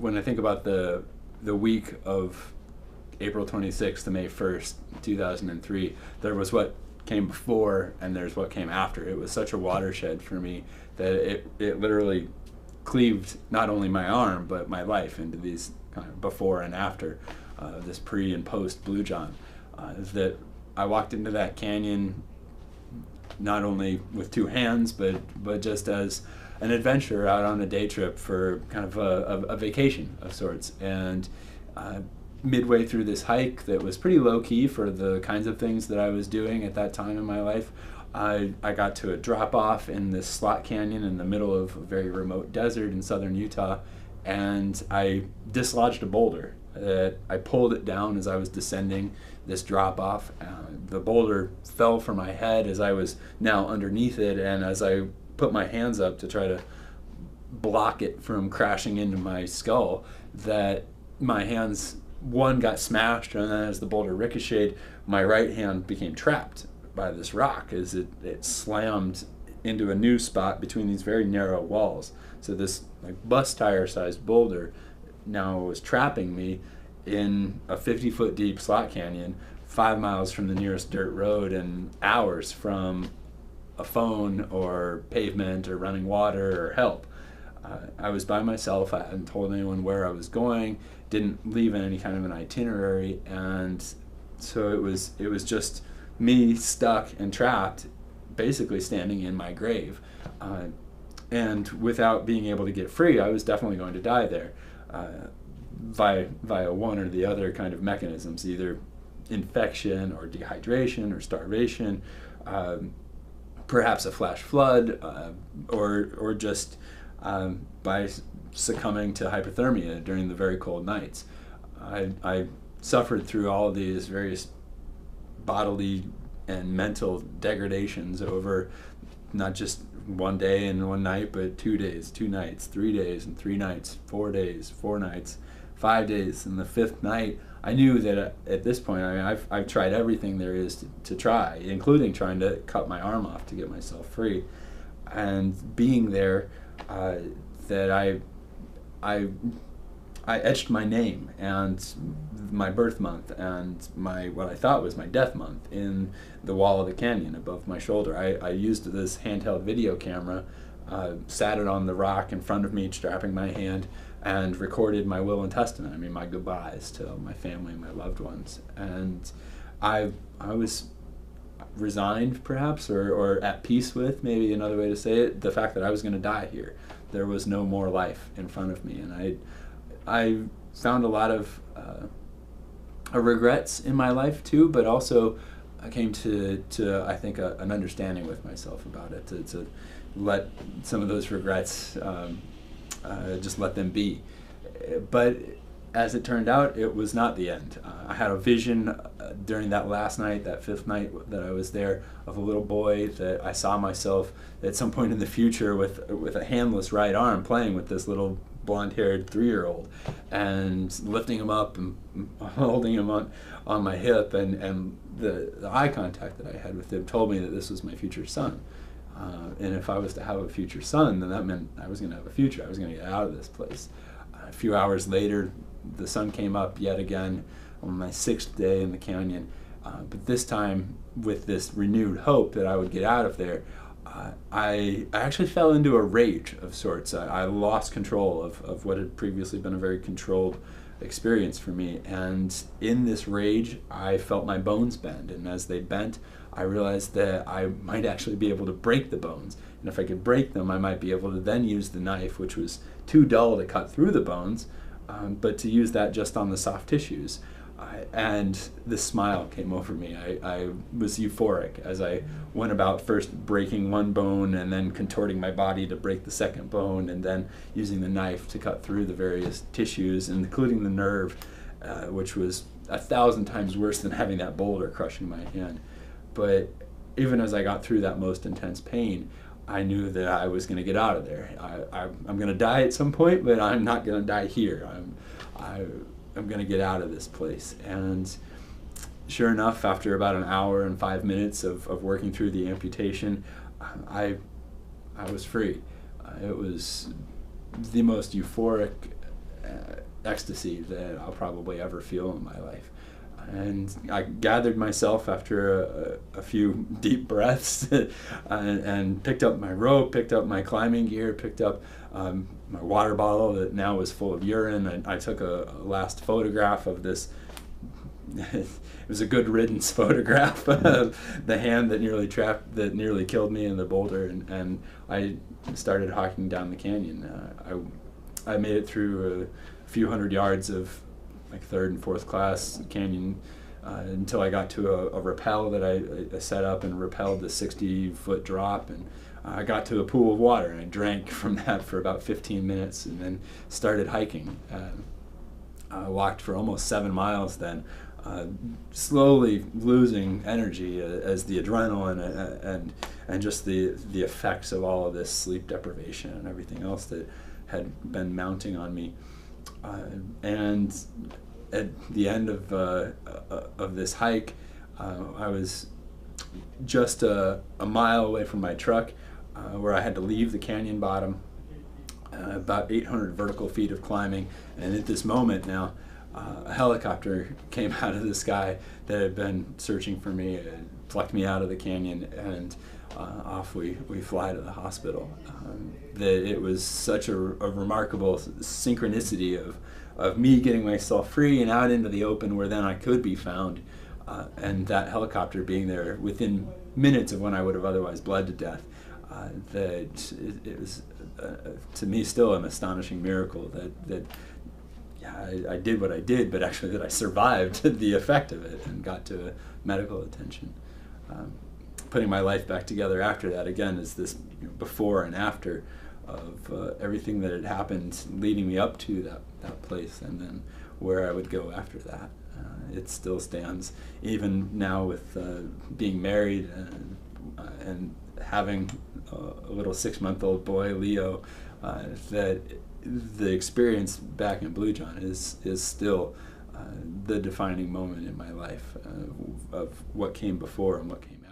when I think about the week of April 26th to May 1st, 2003, there was what came before and there's what came after. It was such a watershed for me that it literally cleaved not only my arm but my life into these kind of before and after, this pre and post Blue John. That I walked into that canyon not only with two hands but just as an adventure out on a day trip for kind of a vacation of sorts. And midway through this hike that was pretty low-key for the kinds of things that I was doing at that time in my life, I got to a drop-off in this slot canyon in the middle of a very remote desert in southern Utah, and I dislodged a boulder. I pulled it down as I was descending this drop-off. The boulder fell from my head as I was now underneath it, and as I put my hands up to try to block it from crashing into my skull, that my hands, one got smashed, and then as the boulder ricocheted, my right hand became trapped by this rock as it slammed into a new spot between these very narrow walls. So this like bus tire sized boulder now was trapping me in a 50-foot deep slot canyon, 5 miles from the nearest dirt road and hours from a phone or pavement or running water or help. I was by myself. I hadn't told anyone where I was going, didn't leave in any kind of an itinerary, and so it was just me stuck and trapped, basically standing in my grave. And without being able to get free, I was definitely going to die there, via one or the other kind of mechanisms, either infection or dehydration or starvation, perhaps a flash flood, or just by succumbing to hypothermia during the very cold nights. I suffered through all of these various bodily and mental degradations over not just one day and one night, but 2 days, 2 nights, 3 days and 3 nights, 4 days, 4 nights, 5 days, and the 5th night, I knew that at this point, I mean, I've tried everything there is to try, including trying to cut my arm off to get myself free. And being there, that I etched my name and my birth month and my what I thought was my death month in the wall of the canyon above my shoulder. I used this handheld video camera, sat it on the rock in front of me, strapping my hand, and recorded my will and testament. I mean, my goodbyes to my family and my loved ones. And I was resigned, perhaps, or at peace with, maybe another way to say it, the fact that I was going to die here. There was no more life in front of me, and I found a lot of regrets in my life too, but also I came to I think an understanding with myself about it, to let some of those regrets, just let them be. But as it turned out, it was not the end. I had a vision during that last night, that 5th night that I was there, of a little boy that I saw myself at some point in the future with a handless right arm playing with this little blonde-haired 3-year-old and lifting him up and holding him on my hip, and the eye contact that I had with him told me that this was my future son. And if I was to have a future son, then that meant I was going to have a future. I was going to get out of this place. A few hours later, the sun came up yet again on my 6th day in the canyon, but this time with this renewed hope that I would get out of there. I actually fell into a rage of sorts. I lost control of what had previously been a very controlled experience for me, and in this rage I felt my bones bend, and as they bent I realized that I might actually be able to break the bones, and if I could break them I might be able to then use the knife, which was too dull to cut through the bones, but to use that just on the soft tissues. And this smile came over me. I was euphoric as I went about first breaking one bone and then contorting my body to break the second bone, and then using the knife to cut through the various tissues, including the nerve, which was 1,000 times worse than having that boulder crushing my hand. But even as I got through that most intense pain, I knew that I was going to get out of there. I'm going to die at some point, but I'm not going to die here. I'm going to get out of this place. And sure enough, after about an hour and 5 minutes of working through the amputation, I was free. It was the most euphoric ecstasy that I'll probably ever feel in my life. And I gathered myself after a few deep breaths and picked up my rope, picked up my climbing gear, picked up my water bottle that now was full of urine. I took a last photograph of this. It was a good riddance photograph of the hand that nearly killed me in the boulder, and I started hiking down the canyon. I made it through a few hundred yards of like third and fourth class canyon until I got to a rappel that I set up and rappelled the 60-foot drop, and I got to a pool of water and I drank from that for about 15 minutes and then started hiking. I walked for almost 7 miles then, slowly losing energy as the adrenaline and just the effects of all of this sleep deprivation and everything else that had been mounting on me. And at the end of this hike, I was just a mile away from my truck, where I had to leave the canyon bottom, about 800 vertical feet of climbing, and at this moment now, a helicopter came out of the sky that had been searching for me, and plucked me out of the canyon, and off we fly to the hospital. That it was such a remarkable synchronicity of me getting myself free and out into the open where then I could be found, and that helicopter being there within minutes of when I would have otherwise bled to death. That it was, to me, still an astonishing miracle that yeah, I did what I did, but actually that I survived the effect of it and got to medical attention. Putting my life back together after that, again, is this before and after of everything that had happened leading me up to that place, and then where I would go after that. It still stands, even now with being married and having a little 6-month-old boy, Leo, that the experience back in Blue John is still the defining moment in my life of what came before and what came after.